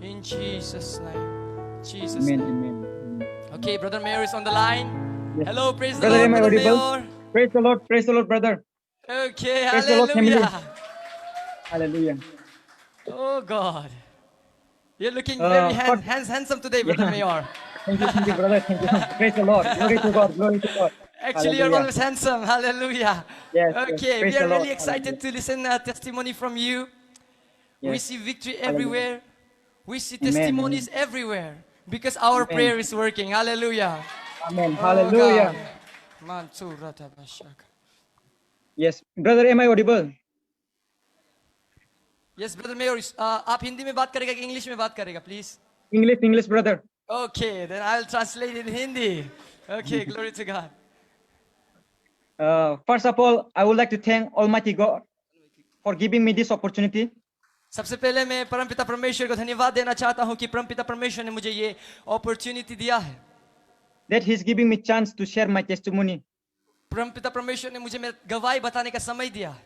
In Jesus' name. Jesus' Amen. name. Amen. Okay, Brother Mayor is on the line. Yes. Hello, praise the Brother, Lord, am I Brother audible? Mayor. Praise the Lord. Praise the Lord, brother. Okay, Praise the Lord, family. hallelujah. Hallelujah. Oh God. You're looking very First, handsome today, Brother yeah. Mayor. Thank you, brother. Thank you. Praise the Lord. Glory to God. Glory to God. Actually, you're Hallelujah. always handsome. Hallelujah. Yes, yes. Okay, Praise we the are Lord. really excited Hallelujah. to listen testimony from you. We Yes. see victory Hallelujah. everywhere. We see Amen. testimonies Amen. everywhere because our Amen. prayer is working. Hallelujah. Amen. Oh God. Hallelujah. Yes. Brother, am I audible? Yes, Brother Mayor, आप हिंदी में बात करेगा कि English में बात करेगा, please? English, brother. Okay, then I'll translate in Hindi. Okay, glory to God. First of all, I would like to thank Almighty God for giving me this opportunity. सबसे पहले मैं परमपिता परमेश्वर को धन्यवाद देना चाहता हूं कि परमपिता परमेश्वर ने मुझे ये अपॉर्चुनिटी दिया है. That He's giving me chance to share my testimony. परमपिता परमेश्वर ने मुझे मेरा गवाही बताने का समय दिया है.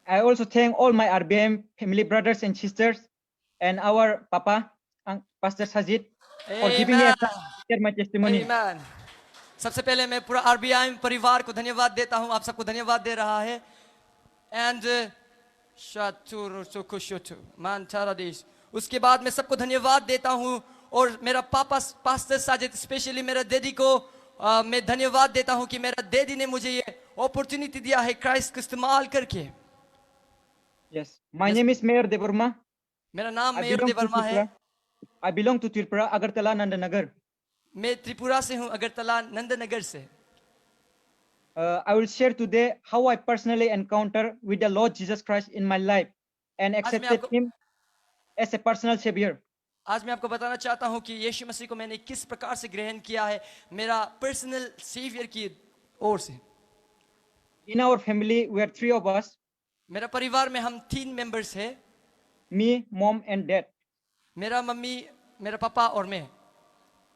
I also thank all my RBM family brothers and sisters and our Papa, Pastor Sajid, for giving me a Amen. chance to share my testimony. Amen. सबसे पहले मैं पूरा आरबीआई परिवार को धन्यवाद देता हूं, आप सबको धन्यवाद दे रहा है. एंड शातुर सुकुशुतु मानतारादिस. उसके बाद मैं सबको धन्यवाद देता हूं और मेरा पापा पास्टर साजिद, स्पेशली मेरा डैडी को मैं धन्यवाद देता हूं कि मेरा डैडी ने मुझे ये अपॉर्चुनिटी दिया है क्राइस्ट को इस्तेमाल करके. Yes, my name is Mayor Devarma. मेरा नाम I mayor belong to Debbarma है. Tripura. I belong to Tripura, Agartala, Nandanagar. मैं त्रिपुरा से हूं, अगरतला नंदनगर से. I will share today how I personally encounter with the Lord Jesus Christ in my life and accepted Him as a personal Savior. आज मैं आपको बताना चाहता हूं कि यीशु मसीह को मैंने किस प्रकार से ग्रहण किया है मेरा पर्सनल सेवियर की ओर से. In our family, we are three of us: मेरा परिवार में हम 3 मेंबर्स हैं. me, mom, and dad. मेरा मम्मी, मेरा पापा और मैं.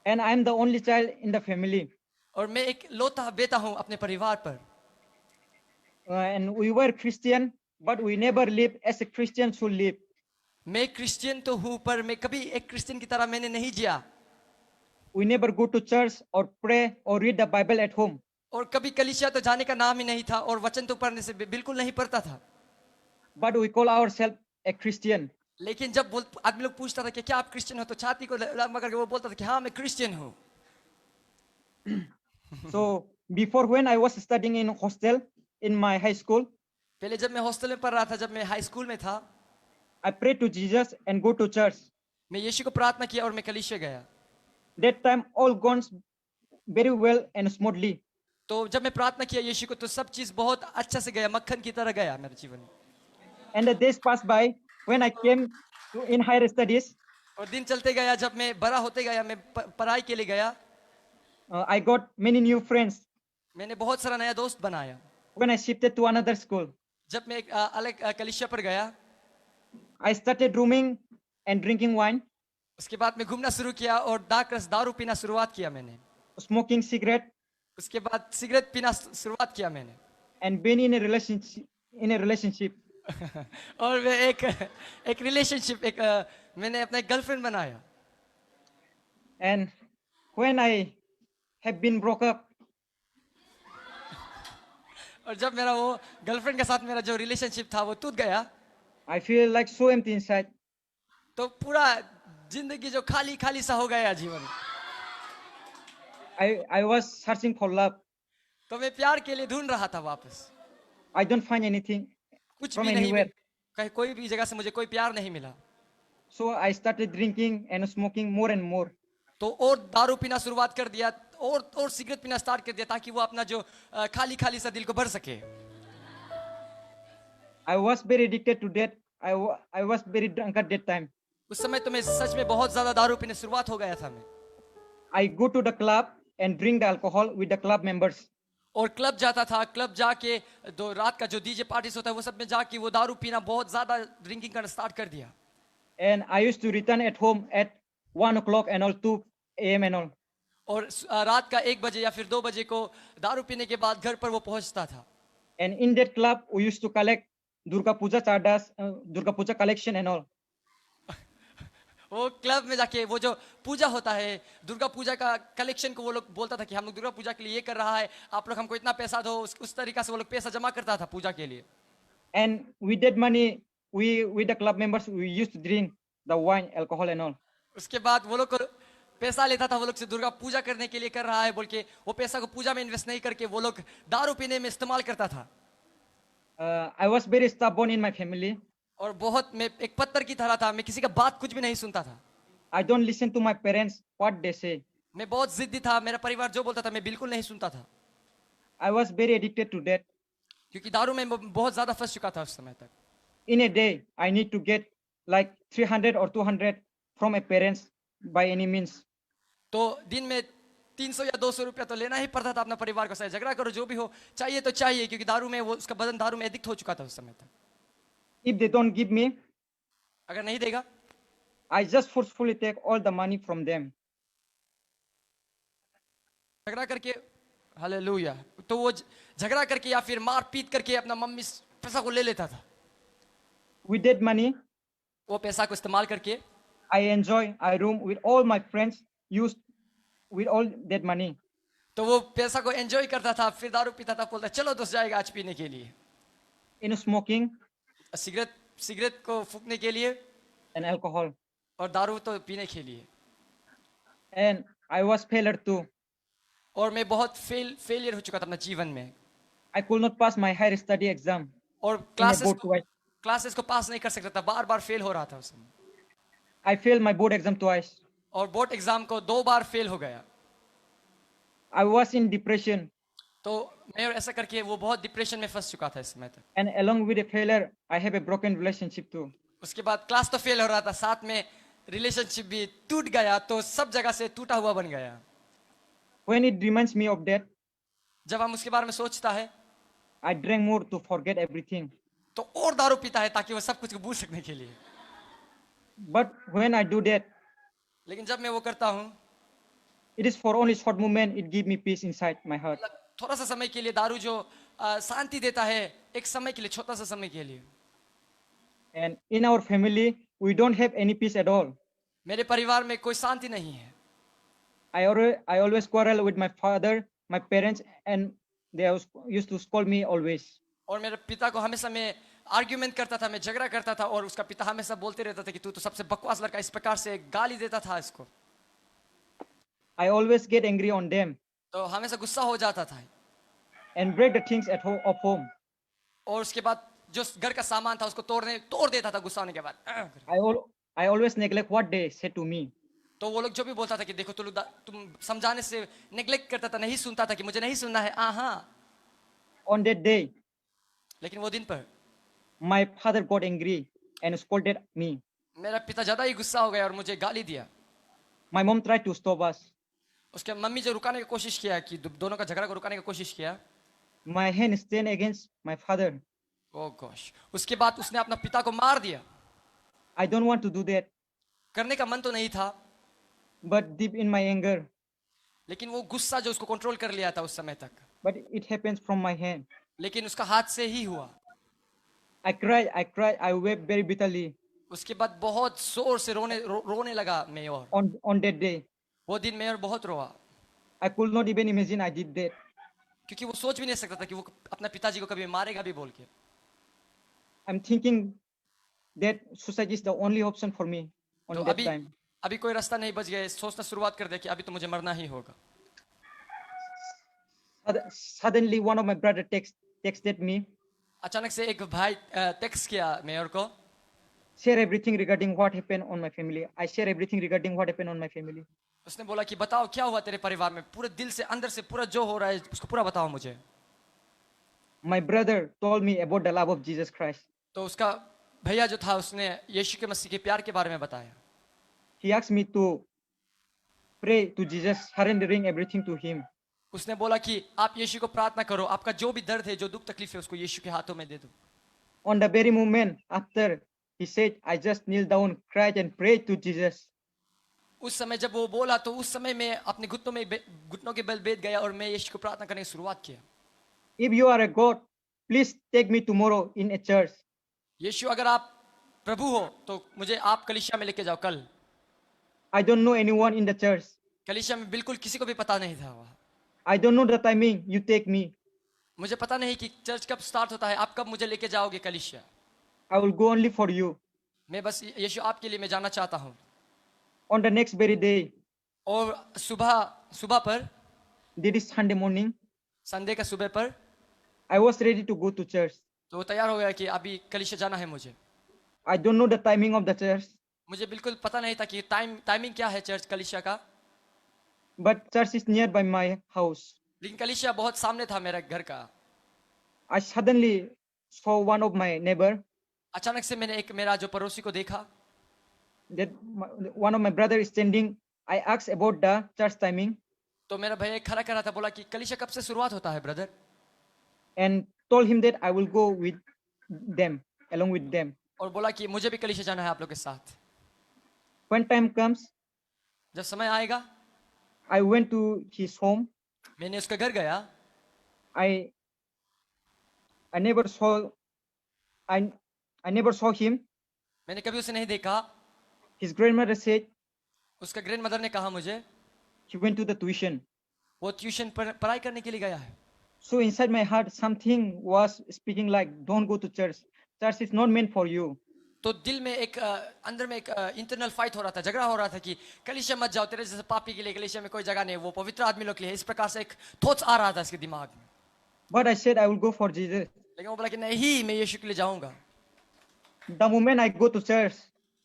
And I am the only child in the family. और मैं एक लौता बेटा हूं अपने परिवार पर. And we were Christian, but we never lived as a Christian should live. मैं क्रिश्चियन तो हूं पर मैं कभी एक क्रिश्चियन की तरह मैंने नहीं जिया. We never go to church or pray or read the Bible at home. और कभी कलीसिया तो जाने का नाम ही नहीं था और वचन तो पढ़ने से बिल्कुल नहीं पढ़ता था. But we call ourselves a Christian. लेकिन जब आदमी लोग पूछता था कि क्या आप क्रिश्चियन हो तो छाती को लंबा करके वो बोलता था कि हाँ मैं क्रिश्चियन हूँ. So before, when I was studying in hostel in my high school, पहले जब मैं हॉस्टल में पढ़ रहा था, जब मैं हाई स्कूल में था, I prayed to Jesus and go to church. मैं यीशु को प्रार्थना किया और मैं कलीसिया गया. That time all gone very well and smoothly. तो जब मैं प्रार्थना किया यीशु को तो सब चीज बहुत अच्छा से गया, मक्खन की तरह गया मेरे जीवन में. And the days passed by. When I came to in higher studies, और दिन चलते गया, जब मैं बड़ा होते गया, मैं पढ़ाई के लिए गया. I got many new friends. मैंने बहुत सारा नया दोस्त बनाया. When I shifted to another school, जब मैं एक अलग कलीसिया पर गया, I started rooming and drinking wine, उसके बाद मैं घूमना शुरू किया और दारू पीना शुरुआत किया मैंने. smoking cigarette, उसके बाद सिगरेट पीना शुरुआत किया मैंने. and being in a relationship. और मैं एक रिलेशनशिप मैंने अपना एक गर्लफ्रेंड बनाया. And when I have been broke up, और जब मेरा वो गर्लफ्रेंड के साथ मेरा जो रिलेशनशिप था वो टूट गया, I feel like so empty inside. तो पूरा जिंदगी जो खाली खाली सा हो गया जीवन. I was searching for love. तो मैं प्यार के लिए ढूंढ रहा था वापस. I don't find anything कुछ from भी नहीं anywhere. कहीं कोई भी जगह से मुझे कोई प्यार नहीं मिला. So I started drinking and smoking more and more. तो और दारू पीना शुरुआत कर दिया और सिगरेट पीना स्टार्ट कर दिया ताकि वो अपना जो खाली खाली सा दिल को भर सके. I was very addicted to that. I was very drunk at that time. उस समय तो मैं सच में बहुत ज्यादा दारू पीने शुरुआत हो गया था मैं. I go to the club and drink the alcohol with the club members. और क्लब जाता था, क्लब जाके दो रात का जो डीजे पार्टीज होता है वो सब में जाके वो दारू पीना बहुत ज्यादा ड्रिंकिंग करना स्टार्ट कर दिया. And I used to return at home at 1 o'clock and all 2 a.m. and all. और रात का 1 बजे या फिर 2 बजे को दारू पीने के बाद घर पर वो पहुंचता था. And in that club we used to collect Durga Puja chardas, Durga Puja collection and all. वो क्लब में जाके वो जो पूजा होता है दुर्गा पूजा का कलेक्शन को वो लोग बोलता था कि हम लोग दुर्गा पूजा के लिए ये कर रहा है, आप लोग हमको इतना पैसा दो, उस तरीका से वो लोग पैसा जमा करता था पूजा के लिए। And with that money, we with the club members we used to drink the wine, alcohol and all. उसके बाद वो लोग को पैसा लेता था, वो लोग से दुर्गा पूजा करने के लिए कर रहा है बोल के वो पैसा को पूजा में इन्वेस्ट नहीं करके वो लोग दारू पीने में इस्तेमाल करता था। I was very stubborn in my family. और बहुत मैं एक पत्थर की तरह था, मैं किसी का बात कुछ भी नहीं सुनता था। I don't listen to my parents what they say. मैं बहुत जिद्दी था, मेरा परिवार जो बोलता था मैं बिल्कुल नहीं सुनता था, I was very addicted to that. क्योंकि दारू में बहुत ज्यादा फंस चुका था उस समय तक। In a day, I need to get like 300 or 200 from my parents by any means. तो दिन में 300 या 200 रुपया तो लेना ही पड़ता था अपना परिवार को, चाहे झगड़ा करो जो भी हो, चाहिए तो चाहिए, क्योंकि दारू में वो उसका बदन दारू में एडिक्ट हो चुका था उस समय तक। If they don't give me, अगर नहीं देगा I just forcefully take all the money from them. झगड़ा करके, हालेलुया, तो वो झगड़ा करके या फिर मार पीट करके अपना मम्मी पैसा को ले लेता था। With that money, वो पैसा को इस्तेमाल करके I enjoy. I room with all my friends used with all that money. तो वो पैसा को एंजॉय करता था, फिर दारू पीता था, बोलता चलो दोस्त जाएगा आज पीने के लिए, In smoking सिगरेट सिगरेट को फूकने के लिए and alcohol. और दारू तो पीने के लिए। And I was failure too. और मैं बहुत फेलियर हो चुका था अपने जीवन में, I could not pass my higher study exam और in a board twice. Classes को पास नहीं कर सकता था, बार बार फेल हो रहा था उसमें, I failed my board exam twice. और बोर्ड एग्जाम को 2 बार फेल हो गया। I was in depression, तो मैं और ऐसा करके वो बहुत डिप्रेशन में फंस चुका था इस समय तक। and along with a failure, I have a broken relationship too. उसके बाद क्लास तो फेल हो रहा था, साथ में रिलेशनशिप भी टूट गया, तो सब जगह से टूटा हुआ बन गया। When it reminds me of that, जब हम उसके बारे में सोचता है I drank more to forget everything. तो और दारू पीता है ताकि वो सब कुछ को भूल सकने के लिए। But when I do that, लेकिन जब मैं वो करता हूँ, it is for only short moment. It give me peace inside my heart. मतलब थोड़ा सा समय के लिए दारू जो शांति देता है, एक समय के लिए, छोटा सा समय के लिए। And in our family, we don't have any peace at all. मेरे परिवार में कोई शांति नहीं है। I always quarrel with my father, my parents, and they used to scold me always. और मेरे पिता को हमेशा मैं आर्ग्यूमेंट करता था, मैं झगड़ा करता था, और उसका पिता हमेशा बोलते रहता था कि तू तो सबसे बकवास लड़का, इस प्रकार से गाली देता था इसको। I always get angry on them तो हमेशा गुस्सा हो जाता था, and break the things at home of home. और उसके बाद जो घर का सामान था उसको तोड़ देता था गुस्सा होने के बाद। I always neglect what they say to me. तो वो लोग जो भी बोलता था कि देखो तुम समझाने से नेग्लेक्ट करता था, नहीं सुनता था कि मुझे नहीं सुनना है, हाँ। On that day, लेकिन वो दिन पर my father got angry and scolded me. मेरा पिता ज्यादा ही गुस्सा हो गया और मुझे गाली दिया। My mom tried to stop us. उसके मम्मी जो रुकाने की कोशिश किया, कि दोनों का झगड़ा को रुकाने की कोशिश किया। My hand stand against my father. Oh gosh, उसके बाद उसने अपना पिता को मार दिया। I don't want to do that, करने का मन तो नहीं था, but deep in my anger, लेकिन वो गुस्सा जो उसको कंट्रोल कर लिया था उस समय तक, but it happens from my hand. लेकिन उसका हाथ से ही हुआ। I cried, I wept very bitterly उसके बाद बहुत जोर से रोने लगा मैं, और on that day. वो दिन मैं और बहुत रोआ, I could not even imagine I did that. क्योंकि वो सोच भी नहीं सकता था कि वो अपना पिताजी को कभी मारेगा भी बोल के। I'm thinking that suicide is the only option for me on तो that time. अभी कोई रास्ता नहीं बच गया, सोचना शुरुआत कर दिया कि अभी तो मुझे मरना ही होगा। Suddenly, one of my brother texted me, अचानक से एक भाई टेक्स्ट किया मेयर को, share everything regarding what happened on my family. I share everything regarding what happened on my family. उसने बोला कि बताओ क्या हुआ तेरे परिवार में, पूरे दिल से अंदर से पूरा जो हो रहा है उसको पूरा बताओ मुझे। My brother told me about the love of Jesus Christ. तो उसका भैया जो था उसने यीशु के मसीह के प्यार के बारे में बताया। He asked me to pray to Jesus, surrendering everything to him. उसने बोला कि आप यीशु को प्रार्थना करो, आपका जो भी दर्द है, जो दुख तकलीफ है, उसको यीशु के हाथों में दे दो। On the very moment after he said, I just kneel down, cried and prayed to Jesus. उस समय जब वो बोला तो उस समय मैं अपने घुटनों के बल बैठ गया और मैं यीशु को प्रार्थना करने की शुरुआत किया। If you are a God, please take me tomorrow in a church. यीशु अगर आप प्रभु हो तो मुझे आप कलीसिया में लेके जाओ कल। I don't know anyone in the church. कलीसिया में बिल्कुल किसी को भी पता नहीं था वहाँ। I don't know the timing you take me. मुझे पता नहीं कि चर्च कब स्टार्ट होता है, आप कब मुझे लेके जाओगे कलीसिया। I will go only for you. मैं बस यीशु आपके लिए मैं जाना चाहता हूँ। On the next very day, और सुबह पर, that is Sunday morning, Sunday का सुबह पर, I was ready to go to church. तो वो तैयार हो गया कि अभी कलीसिया जाना है मुझे। I don't know the timing of the church, मुझे बिल्कुल पता नहीं था कि टाइमिंग क्या है चर्च कलीसिया का, but church is nearby my house. लेकिन कलीसिया बहुत सामने था मेरे घर का। I suddenly saw one of my neighbor, अचानक से मैंने एक मेरा जो पड़ोसी को देखा, that one of my brother is standing. I asked about the church timing तो मेरा भैया खड़ा कर रहा था, बोला कि कलीसिया कब से शुरुआत होता है brother, and told him that I will go with them, along with them. और बोला कि मुझे भी कलीसिया जाना है आप लोग के साथ। When time comes, जब समय आएगा, I went to his home. मैंने उसके घर गया। I never saw I never saw him. मैंने कभी उसे नहीं देखा। His grandmother said उसका ग्रैंड मदर ने कहा मुझे he went to the tuition. वो ट्यूशन पर पढ़ाई करने के लिए गया है। So inside my heart, something was speaking like, "Don't go to church. Church is not meant for you." तो दिल में एक अंदर में एक इंटरनल फाइट हो रहा था, झगड़ा हो रहा था कि कलीसिया मत जाओ, तेरे जैसे पापी के लिए कलीसिया में कोई जगह नहीं, वो पवित्र आदमी लोग के लिए। इस प्रकार से एक थॉट्स आ रहा था इसके दिमाग में। But I said I will go for Jesus. लेकिन वो बोला कि नहीं, मैं यीशु के लिए जाऊंगा। The moment I go to church,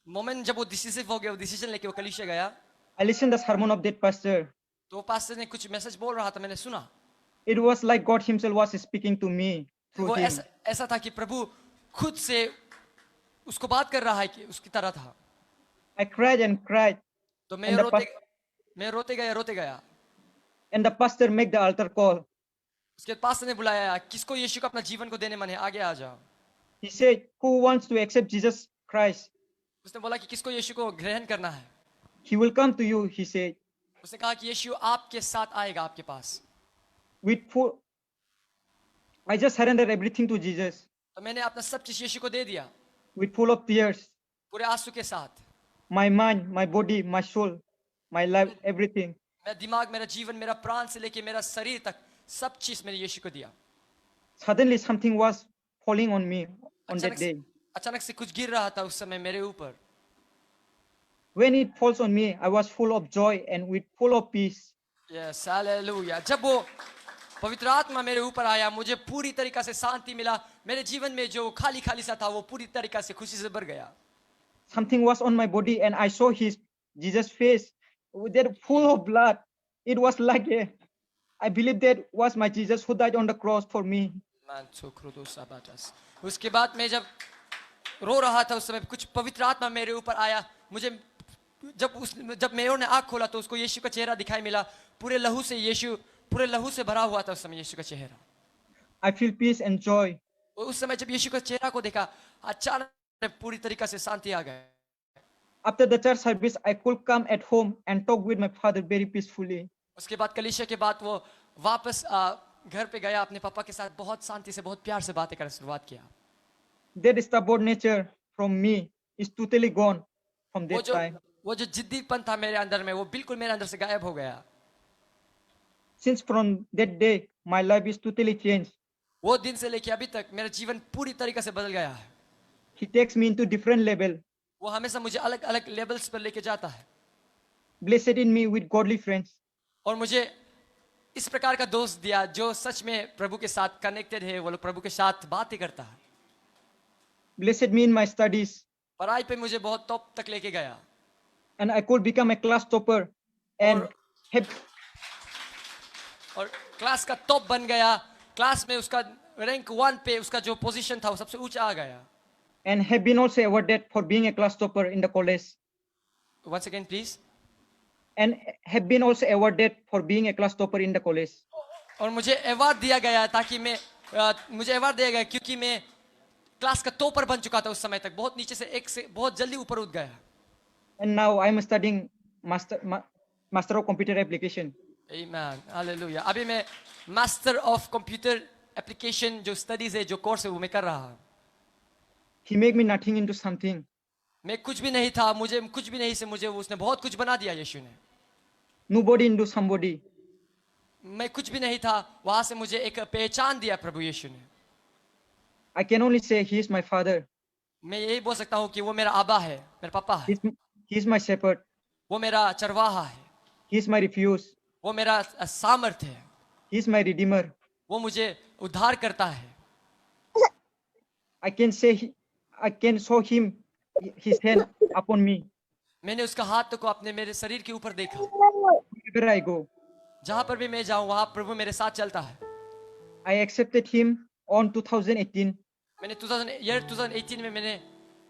moment जब वो डिसिसिव हो गया, वो डिसीजन लेके वो कलीसिया गया, I listened the sermon of that pastor. तो वो पास्टर ने कुछ मैसेज बोल रहा था, मैंने सुना। It was like God Himself was speaking to me through वो him. ऐसा था कि प्रभु खुद से उसको बात कर रहा है कि उसकी तरह था। I cried and cried, तो And the मैं रोते गया। and the pastor made the altar call. उसके बाद पास्टर ने बुलाया, किसको यीशु को अपना जीवन को देने मन है, आगे आ जाओ। He said, "Who wants to accept Jesus Christ? उसने बोला कि किसको यीशु को ग्रहण करना है। He will come to you." He said, उसने कहा कि यीशु आपके साथ आएगा, आपके पास। "With full, I just surrendered everything to Jesus तो मैंने अपना सब चीज यीशु को दे दिया, with full of tears. पूरे आंसू के साथ। My mind, my body, my soul, my life, everything." मेरा दिमाग, मेरा जीवन, मेरा प्राण से लेके मेरा शरीर तक सब चीज मैंने यीशु को दिया। Suddenly, something was falling on me on that day. अचानक से कुछ गिर रहा था उस समय मेरे ऊपर। When it falls on me, I was full of joy and with full of peace. Yes, hallelujah. जब वो पवित्र आत्मा मेरे ऊपर आया, मुझे पूरी तरीका से शांति मिला। मेरे जीवन में जो खाली खाली सा था, वो पूरी तरीका से खुशी से भर गया। Something was on my body and I saw his Jesus face with that full of blood. It was like I believe that was my Jesus who died on the cross for me. उसके बाद मैं जब रो रहा था उस समय कुछ पवित्र आत्मा मेरे ऊपर आया। मुझे जब मेयोर ने आँख खोला तो उसको यीशु का चेहरा दिखाई मिला। पूरे लहू से भरा हुआ था उस समय यीशु का चेहरा। I feel peace and joy. उस समय जब यीशु का चेहरा को देखा, अचानक पूरी तरीका से शांति आ गई। After the church service, I could come at home and talk with my father very peacefully. उसके बाद कलीसिया के बाद वो वापस घर पे गया, अपने पापा के साथ बहुत शांति से, बहुत प्यार से बातें करना शुरुआत किया। That stubborn nature from me is totally gone from that time. वो जो जिद्दीपन था मेरे अंदर में, वो बिल्कुल मेरे अंदर से गायब हो गया। Since from that day, my life is totally changed. वो दिन से लेके अभी तक मेरा जीवन पूरी तरीके से बदल गया है। He takes me into different level. वो हमेशा मुझे अलग अलग लेवल्स पर लेके जाता है। Blessed in me with godly friends. और मुझे इस प्रकार का दोस्त दिया जो सच में प्रभु के साथ कनेक्टेड है, वो लोग प्रभु के साथ बातें करता है। Blessed me in my studies. पढ़ाई पे मुझे बहुत टॉप तक लेके गया। And I could become a class topper and और क्लास का टॉप बन गया। क्लास में उसका रैंक 1 पे उसका जो पोजीशन था वो सबसे ऊंचा आ गया। And have been also awarded for being a class topper in the college. Once again, please. And have been also awarded for being a class topper in the college. और मुझे अवार्ड दिया गया ताकि मुझे अवार्ड दिया गया क्योंकि मैं क्लास का टॉपर बन चुका था उस समय तक। बहुत नीचे से बहुत जल्दी ऊपर उठ गया। And now I am studying master of computer application. Amen. Hallelujah. अभी मैं मास्टर ऑफ कंप्यूटर एप्लीकेशन जो स्टडीज है, जो कोर्स है, वो मैं कर रहा हूँ। He make me nothing into something. मैं कुछ भी नहीं था, मुझे कुछ भी नहीं से मुझे उसने बहुत कुछ बना दिया यीशु ने। Nobody into somebody. मैं कुछ भी नहीं था, वहां से मुझे एक पहचान दिया प्रभु यीशु ने। I can only say he is my father. मैं यही बोल सकता हूँ कि वो मेरा आबा है, मेरा पापा है, He is my shepherd. वो मेरा चरवाहा है, He is my refuge. वो मेरा सामर्थ्य है, He is my redeemer. वो मुझे उद्धार करता है। I can say I can show him his hand upon me मैंने उसका हाथ को अपने मेरे शरीर के ऊपर देखा। wherever I go. जहां पर भी मैं जाऊं वहां प्रभु मेरे साथ चलता है। I accepted him on 2018 मैंने 2018 में मैंने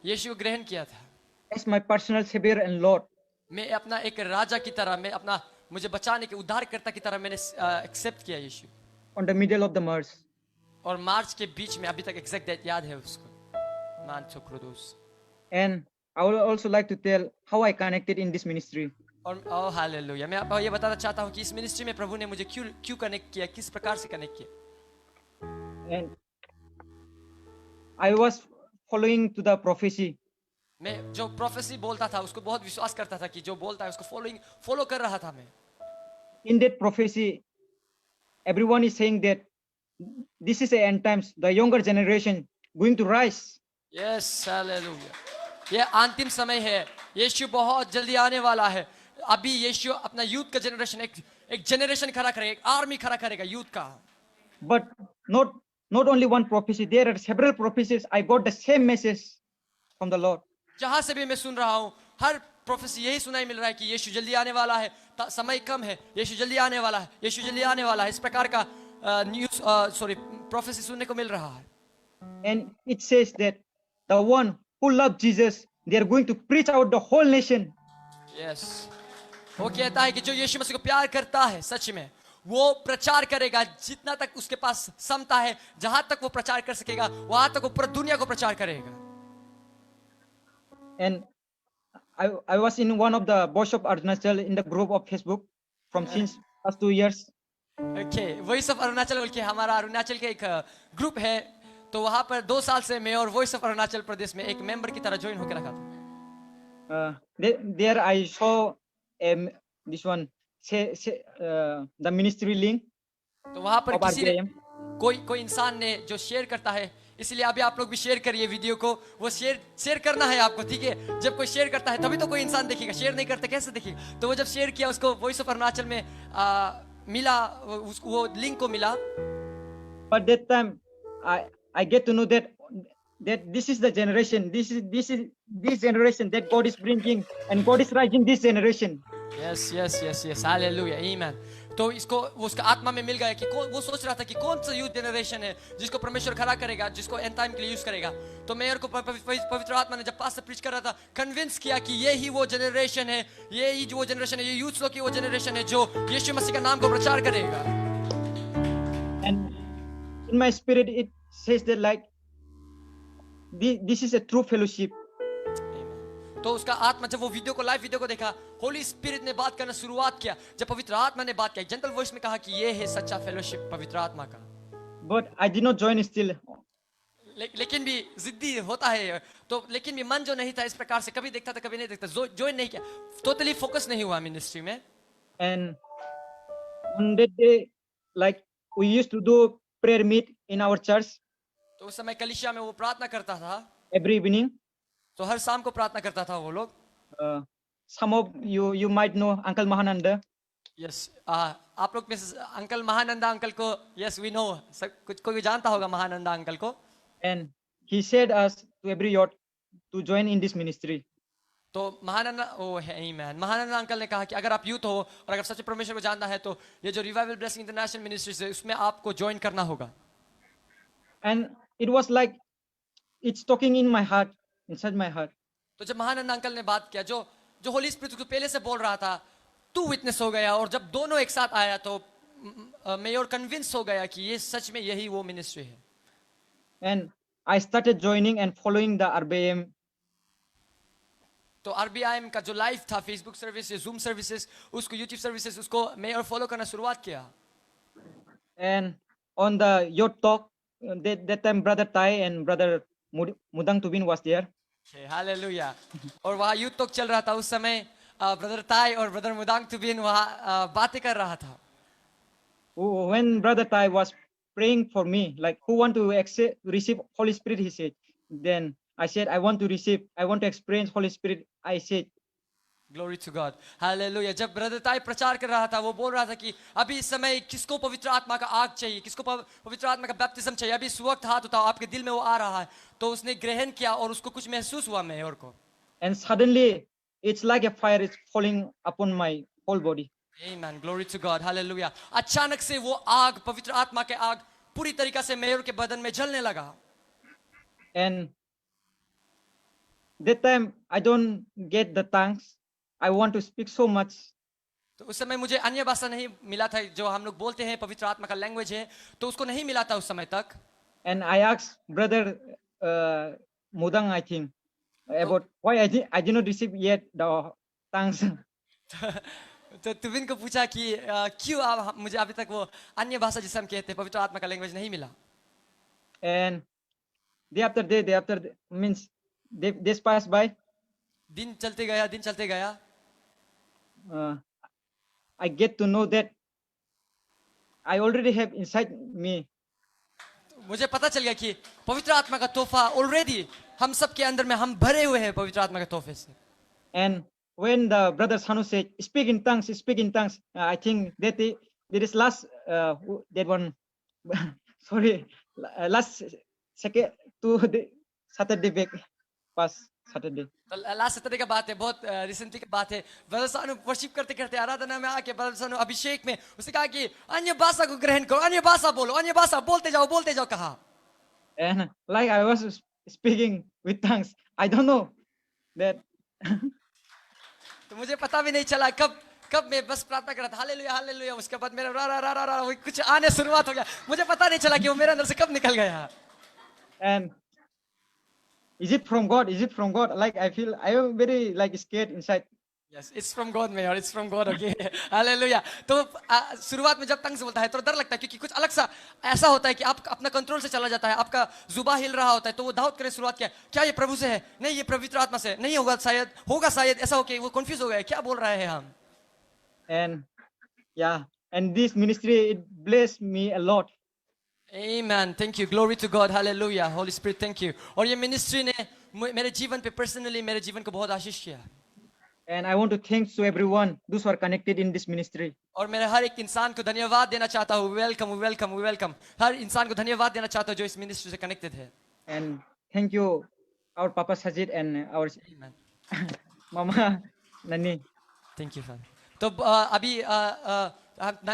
यीशु को ग्रहण किया था। as my personal savior and Lord. मैं अपना एक राजा की तरह, मैं अपना मुझे बचाने के उद्धारकर्ता की तरह मैंने एक्सेप्ट किया यीशु। On the middle of the March. और मार्च के बीच में, अभी तक एग्जैक्ट डेट याद है उसको, And I would also like to tell how I connected in this ministry. और ओह हालेलुया, मैं आपको ये बताना चाहता हूँ कि इस मिनिस्ट्री में प्रभु ने मुझे क्यों कनेक्ट किया, किस प्रकार से कनेक्ट किया। And I was following to the prophecy. मैं जो प्रोफेसी बोलता था उसको बहुत विश्वास करता था कि जो बोलता है उसको फॉलो कर रहा था मैं। In that prophecy, everyone is saying that this is the end times, the younger generation going to rise. Yes hallelujah, ये अंतिम समय है, यीशु बहुत जल्दी आने वाला है। अभी यीशु अपना यूथ का जनरेशन, एक जनरेशन खड़ा करेगा, एक आर्मी खड़ा करेगा यूथ का। But not only one prophecy, there are several prophecies. I got the same message from the Lord. जहां से भी मैं सुन रहा हूँ, हर प्रोफेसी यही सुनाई मिल रहा है कि यीशु जल्दी आने वाला है, समय कम है, यीशु जल्दी आने वाला है, यीशु जल्दी आने वाला है। इस प्रकार का प्रोफेसी सुनने को मिल रहा है। And it says that the one who loved Jesus, they are going to preach out the whole nation. Yes. वो कहता है कि जो यीशु मसीह को प्यार करता है सच में, वो प्रचार करेगा जितना तक उसके पास क्षमता है, जहां तक वो प्रचार कर सकेगा वहां तक वो पूरी दुनिया को प्रचार करेगा। And I was in one of the Voice of Arunachal in the group of Facebook from since past 2 years. Okay, voice of Arunachal बोल के हमारा अरुणाचल का एक ग्रुप है, तो वहां पर 2 साल से मैं और वॉइस ऑफ अरुणाचल प्रदेश में एक मेंबर की तरह ज्वाइन होकर रखा था। There I saw this one the ministry link तो वहां पर of किसी ने, RBIM. कोई इंसान ने जो शेयर करता है, इसलिए अभी आप लोग भी शेयर करिए वीडियो को। वो शेयर करना है आपको, ठीक है? जब कोई शेयर करता है तभी तो कोई इंसान देखेगा, शेयर नहीं करते कैसे देखेगा? तो वो जब शेयर किया, उसको वॉइस ऑफ अरुणाचल में मिला, उसको वो लिंक को मिला। But that time I get to know that this is the generation, this generation that God is bringing, and God is rising this generation. Yes, hallelujah, आमीन। तो इसको उसका आत्मा में मिल गया कि वो सोच रहा था कि कौन सा यूथ जनरेशन है जिसको परमेश्वर खड़ा करेगा, जिसको एंड टाइम के लिए यूज करेगा। तो मेयर को पवित्र आत्मा ने जब पास से प्रीच कर रहा था, कन्विंस किया कि ये ही वो जनरेशन है, ये ही जो वो जनरेशन है, ये यूथ लोग की वो जनरेशन है जो यीशु मसीह का नाम को प्रचार करेगा। And in my spirit it says that like this is a true fellowship. तो उसका आत्मा जब वो वीडियो को, लाइव वीडियो को देखा, होली स्पिरिट ने बात करना शुरुआत किया। जब पवित्र आत्मा ने बात की, जेंटल वॉइस में कहा कि ये है सच्चा फेलोशिप पवित्र आत्मा का। But I did not join still. लेकिन भी जिद्दी होता है, तो लेकिन भी मन जो नहीं था इस प्रकार से, कभी देखता था कभी नहीं देखता, ज्वाइन नहीं किया, टोटली फोकस नहीं हुआ मिनिस्ट्री में। And on that day, like we used to do prayer meet in our church तो उस समय कलीसिया में वो प्रार्थना करता था, every evening. तो हर शाम को प्रार्थना करता था वो लोग। Some of you might know Uncle Mahananda. Yes, आप लोग में से अंकल महानंदा अंकल को, यस वी नो, कुछ कोई जानता होगा महानंदा अंकल को। And he said us to every youth to join in this ministry. तो महानंदा, ओ है आमीन, महानंदा अंकल ने कहा कि अगर आप यूथ हो और अगर सच्चे परमेश्वर को जानना है तो ये जो रिवाइवल ब्लेसिंग इंटरनेशनल मिनिस्ट्रीज है उसमें आपको ज्वाइन करना होगा। And it was like it's talking in my heart, inside my heart. तो जब महानंदा अंकल ने बात किया, जो होली स्पिरिट को पहले से बोल रहा था, तू विटनेस हो गया, और जब दोनों एक साथ आया तो मैं और कन्विंस हो गया कि ये सच में यही वो मिनिस्ट्री है। And I started joining and following the RBIM. तो RBIM का जो लाइव था, फेसबुक सर्विस, जूम सर्विसेज, उसको यूट्यूब सर्विसेज, उसको मैं और फॉलो करना शुरुआत किया। And on the youth talk, that time brother Tai and brother Mudang Tubin was there. Hallelujah. और वहाँ यूथ टॉक चल रहा था उस समय, ब्रदर ताई और ब्रदर मुदांग तुबिन वहाँ बातें कर रहा था। When Brother Tai was praying for me, like who want to accept, receive Holy Spirit, he said. Then I said, I want to receive, I want to experience Holy Spirit. I said, glory to God, hallelujah. जब brother ताई प्रचार कर रहा था, वो बोल रहा था कि अभी इस समय किसको पवित्र आत्मा का आग चाहिए, किसको पवित्र आत्मा का बैप्टिज्म चाहिए, अभी इस वक्त हाथ उठाओ, आपके दिल में वो आ रहा है। तो उसने ग्रहण किया और उसको कुछ महसूस हुआ मेयर को। and suddenly it's like a fire is falling upon my whole body. आमीन, ग्लोरी टू गॉड, हालेलुया। अचानक से वो आग, पवित्र आत्मा के आग पूरी तरीके से मेयर के बदन में जलने लगा। And that time I don't get the tongues. I want to speak so much. तो उस समय मुझे अन्य भाषा नहीं मिला था, जो हम लोग बोलते हैं पवित्र आत्मा का लैंग्वेज है, तो उसको नहीं मिला था उस समय तक। And I asked Brother Mudang, I think, about why I did not receive yet the tongues. तो तुबिन को पूछा कि क्यों आप मुझे अभी तक वो अन्य भाषा जिसे हम कहते हैं पवित्र आत्मा का लैंग्वेज नहीं मिला। And day after day, means days passed by. दिन चलते गया, दिन चलते गया। I get to know that I already have inside me. मुझे पता चल गया कि पवित्र आत्मा का तोहफा ऑलरेडी हम सबके अंदर में, हम भरे हुए हैं पवित्र आत्मा के तोहफे से। And when the brother Sanu said, "Speak in tongues, speak in tongues," I think that there is last that one. Sorry, last second to the Saturday back, past Saturday. तो लास्ट सैटरडे का बात है, बहुत recently की बात है। Brother सानू worship करते करते आराधना में आके ब्रदर सानू अभिषेक में उसने कहा कि अन्य भाषा को ग्रहण करो, अन्य भाषा बोलो, अन्य भाषा बोलते जाओ कहा। And like I was speaking with tongues, I don't know that. तो मुझे पता भी नहीं चला कब मैं बस प्रार्थना कर रहा था, हालेलुया हालेलुया, उसके बाद मेरा रा रा रा रा रा कुछ आने शुरुआत हो गया। मुझे पता नहीं चला कि वो मेरे अंदर से कब निकल गया। And is it from God? Is it from God? Like I feel I am very like scared inside. Yes, it's from God mayor, it's from God, okay. Hallelujah. तो शुरुआत में जब तंग से बोलता है तो डर लगता है, क्योंकि कुछ अलग सा ऐसा होता है कि आप अपना कंट्रोल से चला जाता है, आपका जुबा हिल रहा होता है। तो वो दाऊद करे शुरुआत किया, क्या ये प्रभु से है? नहीं, ये पवित्र आत्मा से नहीं होगा, शायद ऐसा हो कि वो कंफ्यूज हो गया, क्या बोल रहे हैं हम। And yeah, and this ministry, it blessed me a lot. Amen, thank you, glory to God, hallelujah, Holy Spirit, thank you। और ये मिनिस्ट्री ने मेरे जीवन पे पर्सनली मेरे जीवन को बहुत आशीष किया। And I want to thank to everyone those who are connected in this ministry. और मेरे हर एक इंसान को धन्यवाद देना चाहता हूँ। वेलकम, हर इंसान को धन्यवाद देना चाहता हूँ जो इस मिनिस्ट्री से कनेक्टेड है। And thank you our Papa Sajid and our Amen, Mama Nani. Thank you sir. तो अभी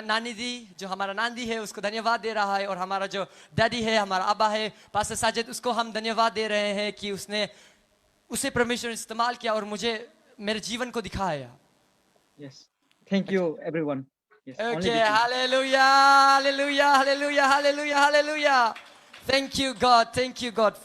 नानी दी, जो हमारा नानी है, उसको धन्यवाद दे रहा है, और हमारा जो डैडी है, हमारा अब्बा है पास्टर साजिद, उसको हम धन्यवाद दे रहे हैं कि उसे परमेश्वर ने इस्तेमाल किया और मुझे मेरे जीवन को दिखाया। Yes. Thank you everyone. Yes. only Okay, this. hallelujah, hallelujah, hallelujah, hallelujah, hallelujah. Thank you God,